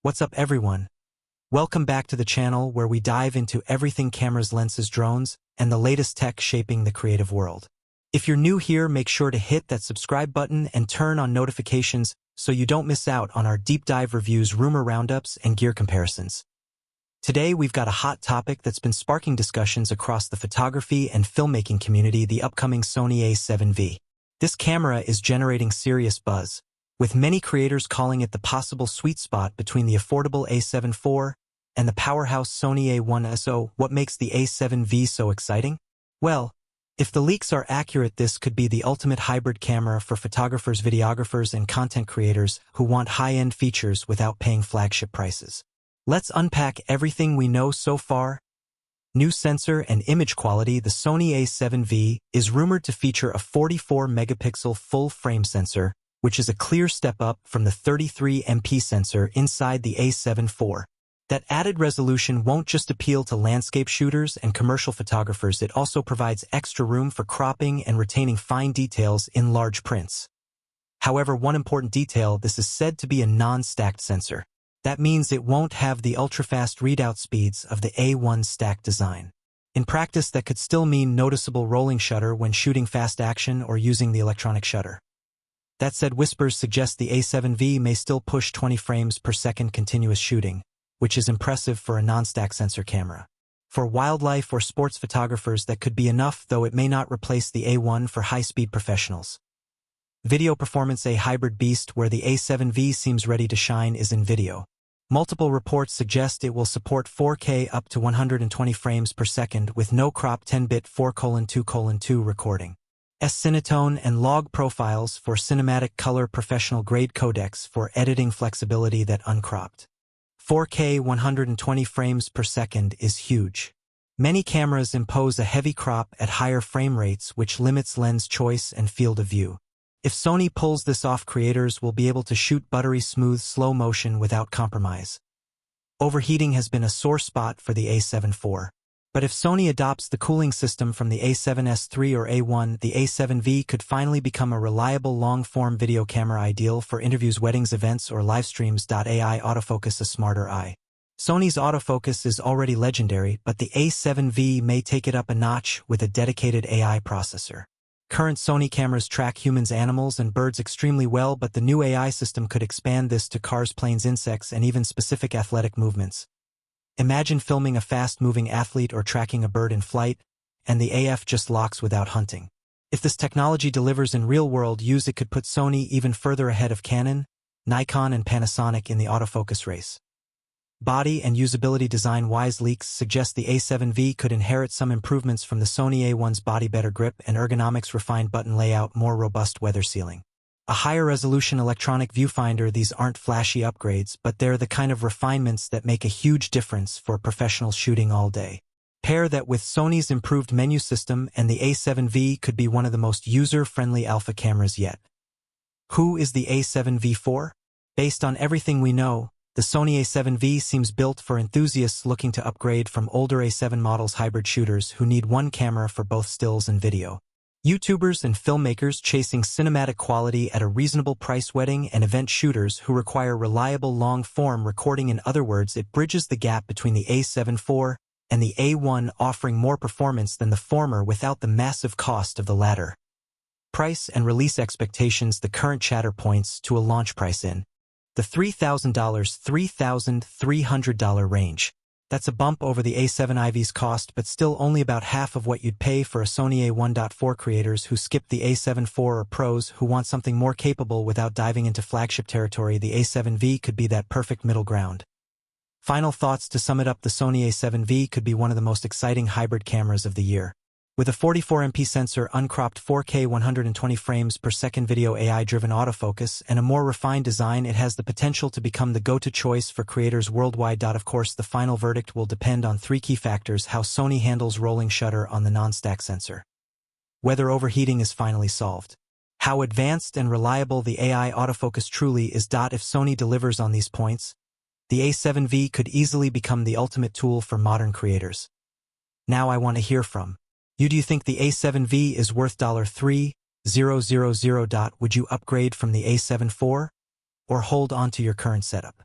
What's up everyone? Welcome back to the channel where we dive into everything cameras, lenses, drones, and the latest tech shaping the creative world. If you're new here, make sure to hit that subscribe button and turn on notifications so you don't miss out on our deep dive reviews, rumor roundups, and gear comparisons. Today we've got a hot topic that's been sparking discussions across the photography and filmmaking community: the upcoming Sony A7V. This camera is generating serious buzz, with many creators calling it the possible sweet spot between the affordable A7 IV and the powerhouse Sony A1. So, what makes the A7V so exciting? Well, if the leaks are accurate, this could be the ultimate hybrid camera for photographers, videographers, and content creators who want high-end features without paying flagship prices. Let's unpack everything we know so far. New sensor and image quality: the Sony A7V is rumored to feature a 44-megapixel full-frame sensor, which is a clear step up from the 33MP sensor inside the A7 IV. That added resolution won't just appeal to landscape shooters and commercial photographers, it also provides extra room for cropping and retaining fine details in large prints. However, one important detail: this is said to be a non-stacked sensor. That means it won't have the ultra-fast readout speeds of the A1 stacked design. In practice, that could still mean noticeable rolling shutter when shooting fast action or using the electronic shutter. That said, whispers suggest the A7V may still push 20 frames per second continuous shooting, which is impressive for a non-stack sensor camera. For wildlife or sports photographers, that could be enough, though it may not replace the A1 for high-speed professionals. Video performance: a hybrid beast where the A7V seems ready to shine is in video. Multiple reports suggest it will support 4K up to 120 frames per second with no crop, 10-bit 4:2:2 recording. Cinetone and log profiles for cinematic color, professional-grade codecs for editing flexibility. That Uncropped 4K 120 frames per second is huge. Many cameras impose a heavy crop at higher frame rates, which limits lens choice and field of view. If Sony pulls this off, creators will be able to shoot buttery smooth slow motion without compromise. Overheating has been a sore spot for the A7 IV. But if Sony adopts the cooling system from the A7S III or A1, the A7V could finally become a reliable long-form video camera, ideal for interviews, weddings, events, or live streams. AI autofocus: a smarter eye. Sony's autofocus is already legendary, but the A7V may take it up a notch with a dedicated AI processor. Current Sony cameras track humans, animals, and birds extremely well, but the new AI system could expand this to cars, planes, insects, and even specific athletic movements. Imagine filming a fast-moving athlete or tracking a bird in flight, and the AF just locks without hunting. If this technology delivers in real-world use, it could put Sony even further ahead of Canon, Nikon, and Panasonic in the autofocus race. Body and usability: design-wise, leaks suggest the A7V could inherit some improvements from the Sony A1's body: better grip and ergonomics, refined button layout, more robust weather sealing. A higher resolution electronic viewfinder. These aren't flashy upgrades, but they're the kind of refinements that make a huge difference for professional shooting all day. Pair that with Sony's improved menu system, and the A7V could be one of the most user-friendly alpha cameras yet. Who is the A7V for? Based on everything we know, the Sony A7V seems built for enthusiasts looking to upgrade from older A7 models, hybrid shooters who need one camera for both stills and video, YouTubers and filmmakers chasing cinematic quality at a reasonable price, wedding and event shooters who require reliable long-form recording. In other words, it bridges the gap between the A7 IV and the A1, offering more performance than the former without the massive cost of the latter. Price and release expectations: the current chatter points to a launch price in the $3,000 $3,300 range. That's a bump over the A7 IV's cost, but still only about half of what you'd pay for a Sony A1. For creators who skip the A7 IV or pros who want something more capable without diving into flagship territory, the A7V could be that perfect middle ground. Final thoughts: to sum it up, the Sony A7V could be one of the most exciting hybrid cameras of the year. With a 44MP sensor, uncropped 4K 120 frames per second video, AI-driven autofocus, and a more refined design, it has the potential to become the go-to choice for creators worldwide. Of course, the final verdict will depend on three key factors: how Sony handles rolling shutter on the non-stack sensor, whether overheating is finally solved, how advanced and reliable the AI autofocus truly is. If Sony delivers on these points, the A7V could easily become the ultimate tool for modern creators. Now I want to hear from you. Do you think the A7V is worth $3,000? Would you upgrade from the A7 IV or hold on to your current setup?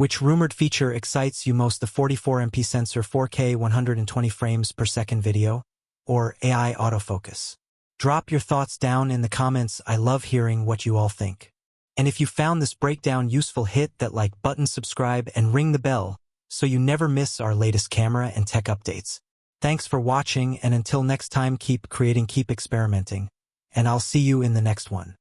Which rumored feature excites you most, the 44MP sensor, 4K 120 frames per second video, or AI autofocus? Drop your thoughts down in the comments. I love hearing what you all think. And if you found this breakdown useful, hit that like button, subscribe, and ring the bell so you never miss our latest camera and tech updates. Thanks for watching, and until next time, keep creating, keep experimenting, and I'll see you in the next one.